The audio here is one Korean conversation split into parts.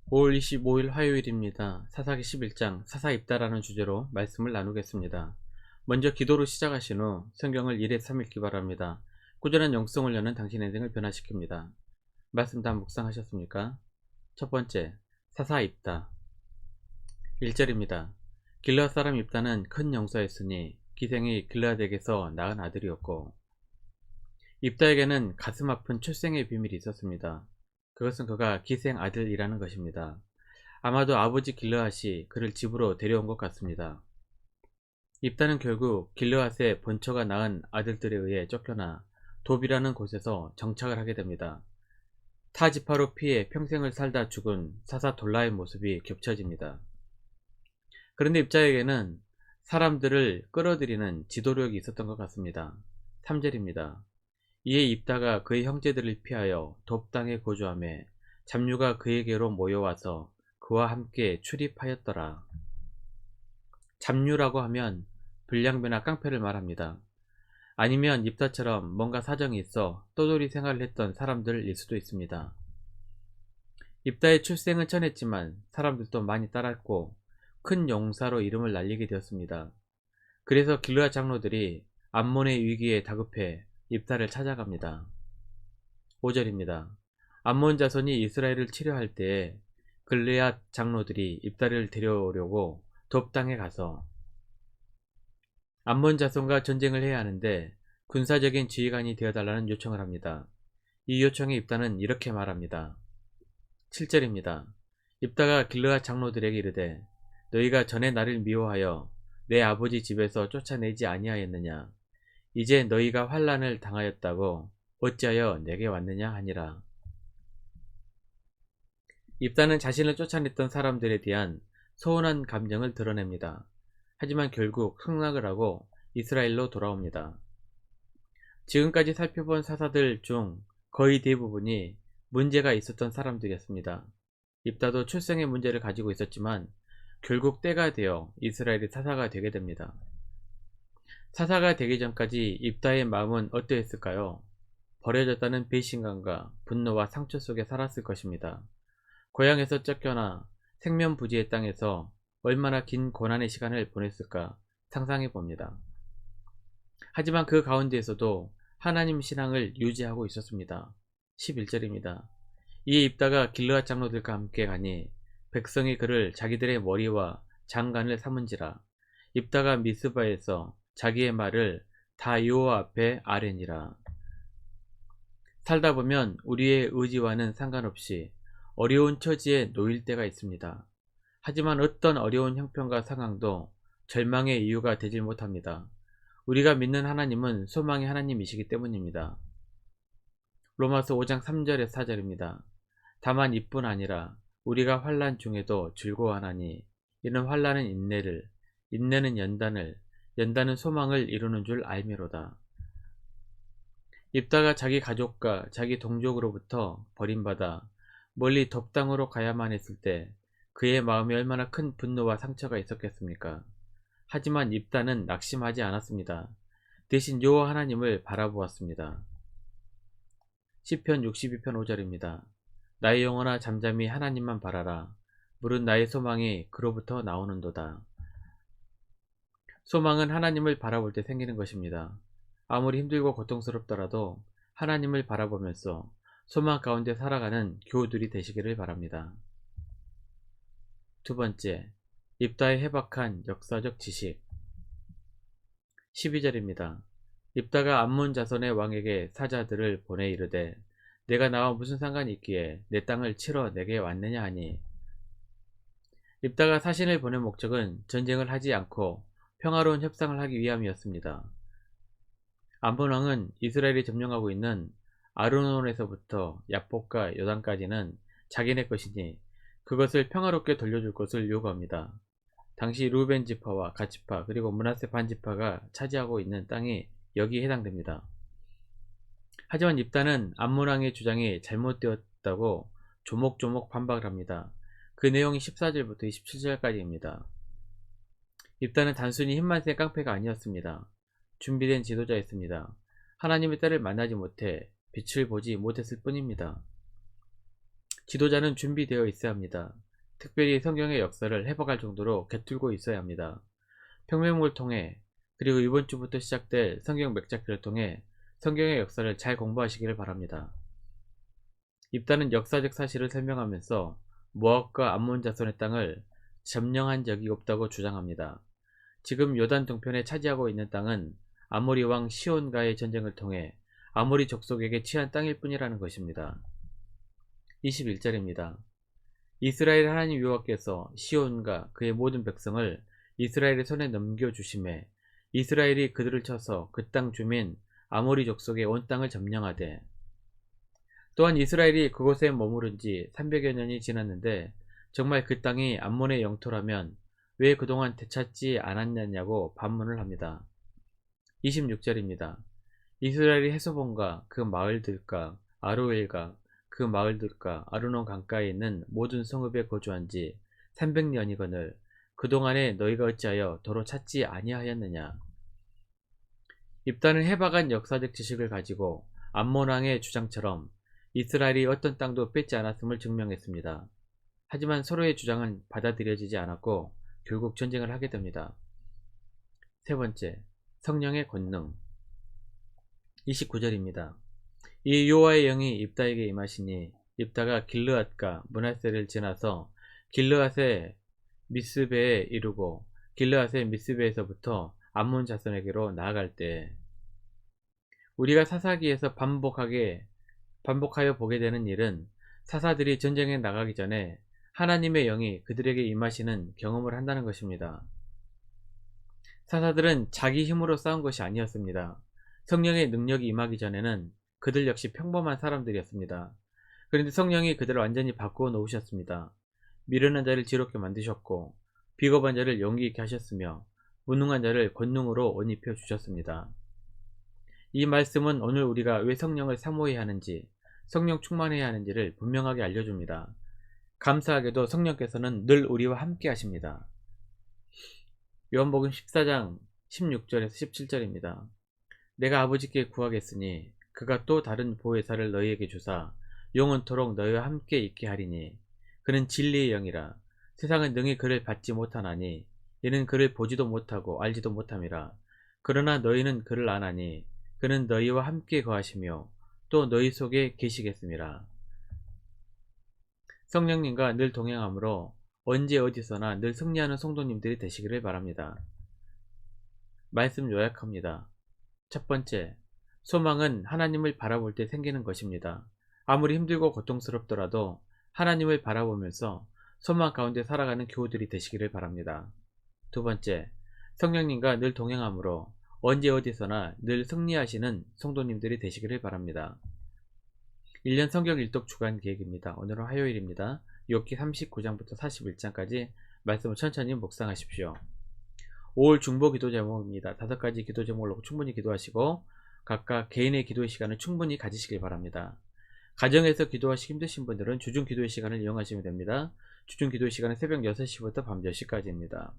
5월 25일 화요일입니다. 사사기 11장 사사입다라는 주제로 말씀을 나누겠습니다. 먼저 기도로 시작하신 후 성경을 1회 3 읽기 바랍니다. 꾸준한 영성을 여는 당신의 인생을 변화시킵니다. 말씀 다 묵상하셨습니까? 첫 번째, 사사입다 1절입니다. 길르앗 사람 입다는 큰 용사였으니 기생이 길르앗에게서 낳은 아들이었고, 입다에게는 가슴 아픈 출생의 비밀이 있었습니다. 그것은 그가 기생 아들이라는 것입니다. 아마도 아버지 길르앗이 그를 집으로 데려온 것 같습니다. 입다는 결국 길르앗의 본처가 낳은 아들들에 의해 쫓겨나 돕이라는 곳에서 정착을 하게 됩니다. 타 지파로 피해 평생을 살다 죽은 사사 돌라의 모습이 겹쳐집니다. 그런데 입다에게는 사람들을 끌어들이는 지도력이 있었던 것 같습니다. 3절입니다. 이에 입다가 그의 형제들을 피하여 돕 땅에 거주하며 잡류가 그에게로 모여와서 그와 함께 출입하였더라. 잡류라고 하면 불량배나 깡패를 말합니다. 아니면 입다처럼 뭔가 사정이 있어 떠돌이 생활을 했던 사람들일 수도 있습니다. 입다의 출생은 천했지만 사람들도 많이 따랐고 큰 용사로 이름을 날리게 되었습니다. 그래서 길르앗 장로들이 암몬의 위기에 다급해 입다를 찾아갑니다. 5절입니다. 암몬 자손이 이스라엘을 치려할 때에 길르앗 장로들이 입다를 데려오려고 돕 땅에 가서 암몬 자손과 전쟁을 해야 하는데 군사적인 지휘관이 되어달라는 요청을 합니다. 이 요청에 입다는 이렇게 말합니다. 7절입니다. 입다가 길르앗 장로들에게 이르되 너희가 전에 나를 미워하여 내 아버지 집에서 쫓아내지 아니하였느냐? 이제 너희가 환난을 당하였다고 어찌하여 내게 왔느냐 하니라. 입다는 자신을 쫓아냈던 사람들에 대한 서운한 감정을 드러냅니다. 하지만 결국 승낙을 하고 이스라엘로 돌아옵니다. 지금까지 살펴본 사사들 중 거의 대부분이 문제가 있었던 사람들이었습니다. 입다도 출생의 문제를 가지고 있었지만 결국 때가 되어 이스라엘의 사사가 되게 됩니다. 사사가 되기 전까지 입다의 마음은 어떠했을까요? 버려졌다는 배신감과 분노와 상처 속에 살았을 것입니다. 고향에서 쫓겨나 생면부지의 땅에서 얼마나 긴 고난의 시간을 보냈을까 상상해 봅니다. 하지만 그 가운데에서도 하나님 신앙을 유지하고 있었습니다. 11절입니다. 이에 입다가 길르앗 장로들과 함께 가니 백성이 그를 자기들의 머리와 장관을 삼은지라. 입다가 미스바에서 자기의 말을 다 여호와 앞에 아뢰니라. 살다 보면 우리의 의지와는 상관없이 어려운 처지에 놓일 때가 있습니다. 하지만 어떤 어려운 형편과 상황도 절망의 이유가 되질 못합니다. 우리가 믿는 하나님은 소망의 하나님이시기 때문입니다. 로마서 5장 3절에 4절입니다. 다만 이뿐 아니라 우리가 환난 중에도 즐거워하나니 이는 환난은 인내를, 인내는 연단을, 연단은 소망을 이루는 줄 알미로다. 입다가 자기 가족과 자기 동족으로부터 버림받아 멀리 돕 땅으로 가야만 했을 때 그의 마음에 얼마나 큰 분노와 상처가 있었겠습니까? 하지만 입다는 낙심하지 않았습니다. 대신 여호와 하나님을 바라보았습니다. 시편 62편 5절입니다. 나의 영혼아 잠잠히 하나님만 바라라. 물은 나의 소망이 그로부터 나오는도다. 소망은 하나님을 바라볼 때 생기는 것입니다. 아무리 힘들고 고통스럽더라도 하나님을 바라보면서 소망 가운데 살아가는 교우들이 되시기를 바랍니다. 두 번째, 입다의 해박한 역사적 지식. 12절입니다. 입다가 암몬 자손의 왕에게 사자들을 보내 이르되 내가 나와 무슨 상관이 있기에 내 땅을 치러 내게 왔느냐 하니, 입다가 사신을 보낸 목적은 전쟁을 하지 않고 평화로운 협상을 하기 위함이었습니다. 암몬 왕은 이스라엘이 점령하고 있는 아르논에서부터 야복과 요단까지는 자기네 것이니 그것을 평화롭게 돌려줄 것을 요구합니다. 당시 루벤 지파와 갓 지파 그리고 므낫세 반 지파가 차지하고 있는 땅이 여기에 해당됩니다. 하지만 입다는 암몬 왕의 주장이 잘못되었다고 조목조목 반박을 합니다. 그 내용이 14절부터 27절까지입니다. 입다는 단순히 힘만 센 깡패가 아니었습니다. 준비된 지도자였습니다. 하나님의 때를 만나지 못해 빛을 보지 못했을 뿐입니다. 지도자는 준비되어 있어야 합니다. 특별히 성경의 역사를 해박할 정도로 깃들고 있어야 합니다. 평면을 통해 그리고 이번 주부터 시작될 성경 맥작기를 통해 성경의 역사를 잘 공부하시기를 바랍니다. 입다는 역사적 사실을 설명하면서 모압과 암몬 자손의 땅을 점령한 적이 없다고 주장합니다. 지금 요단 동편에 차지하고 있는 땅은 아모리 왕 시온과의 전쟁을 통해 아모리 족속에게 취한 땅일 뿐이라는 것입니다. 21절입니다. 이스라엘 하나님 여호와께서 시온과 그의 모든 백성을 이스라엘의 손에 넘겨주심에 이스라엘이 그들을 쳐서 그 땅 주민 아모리 족속의 온 땅을 점령하되, 또한 이스라엘이 그곳에 머무른 지 300여 년이 지났는데 정말 그 땅이 암몬의 영토라면 왜 그동안 되찾지 않았느냐고 반문을 합니다. 26절입니다. 이스라엘이 헤소본과 그 마을들과 아로엘과 그 마을들과 아르논 강가에 있는 모든 성읍에 거주한 지 300년이거늘 그동안에 너희가 어찌하여 도로 찾지 아니하였느냐. 입다는 해박한 역사적 지식을 가지고 암몬 왕의 주장처럼 이스라엘이 어떤 땅도 뺏지 않았음을 증명했습니다. 하지만 서로의 주장은 받아들여지지 않았고 결국 전쟁을 하게 됩니다. 세 번째, 성령의 권능. 29절입니다. 이 여호와의 영이 입다에게 임하시니 입다가 길르앗과 므낫세를 지나서 길르앗의 미스베에 이르고 길르앗의 미스베에서부터 암몬 자손에게로 나아갈 때, 우리가 사사기에서 반복하여 보게 되는 일은 사사들이 전쟁에 나가기 전에 하나님의 영이 그들에게 임하시는 경험을 한다는 것입니다. 사사들은 자기 힘으로 싸운 것이 아니었습니다. 성령의 능력이 임하기 전에는 그들 역시 평범한 사람들이었습니다. 그런데 성령이 그들을 완전히 바꾸어 놓으셨습니다. 미련한 자를 지롭게 만드셨고 비겁한 자를 용기 있게 하셨으며 무능한 자를 권능으로 옷 입혀 주셨습니다. 이 말씀은 오늘 우리가 왜 성령을 사모해야 하는지, 성령 충만해야 하는지를 분명하게 알려줍니다. 감사하게도 성령께서는 늘 우리와 함께 하십니다. 요한복음 14장 16절에서 17절입니다. 내가 아버지께 구하겠으니 그가 또 다른 보혜사를 너희에게 주사 영원토록 너희와 함께 있게 하리니 그는 진리의 영이라. 세상은 능히 그를 받지 못하나니 이는 그를 보지도 못하고 알지도 못함이라. 그러나 너희는 그를 아나니 그는 너희와 함께 거하시며 또 너희 속에 계시겠음이라. 성령님과 늘 동행하므로 언제 어디서나 늘 승리하는 성도님들이 되시기를 바랍니다. 말씀 요약합니다. 첫 번째, 소망은 하나님을 바라볼 때 생기는 것입니다. 아무리 힘들고 고통스럽더라도 하나님을 바라보면서 소망 가운데 살아가는 교우들이 되시기를 바랍니다. 두 번째, 성령님과 늘 동행하므로 언제 어디서나 늘 승리하시는 성도님들이 되시기를 바랍니다. 1년 성경 일독 주간 계획입니다. 오늘은 화요일입니다. 욥기 39장부터 41장까지 말씀을 천천히 묵상하십시오. 5월 중보 기도 제목입니다. 5가지 기도 제목을 놓고 충분히 기도하시고 각각 개인의 기도의 시간을 충분히 가지시길 바랍니다. 가정에서 기도하시기 힘드신 분들은 주중 기도의 시간을 이용하시면 됩니다. 주중 기도의 시간은 새벽 6시부터 밤 10시까지입니다.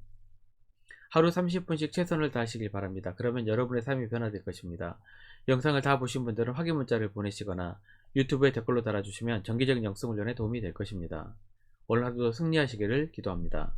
하루 30분씩 최선을 다하시길 바랍니다. 그러면 여러분의 삶이 변화될 것입니다. 영상을 다 보신 분들은 확인 문자를 보내시거나 유튜브에 댓글로 달아주시면 정기적인 영성 훈련에 도움이 될 것입니다. 오늘 하루도 승리하시기를 기도합니다.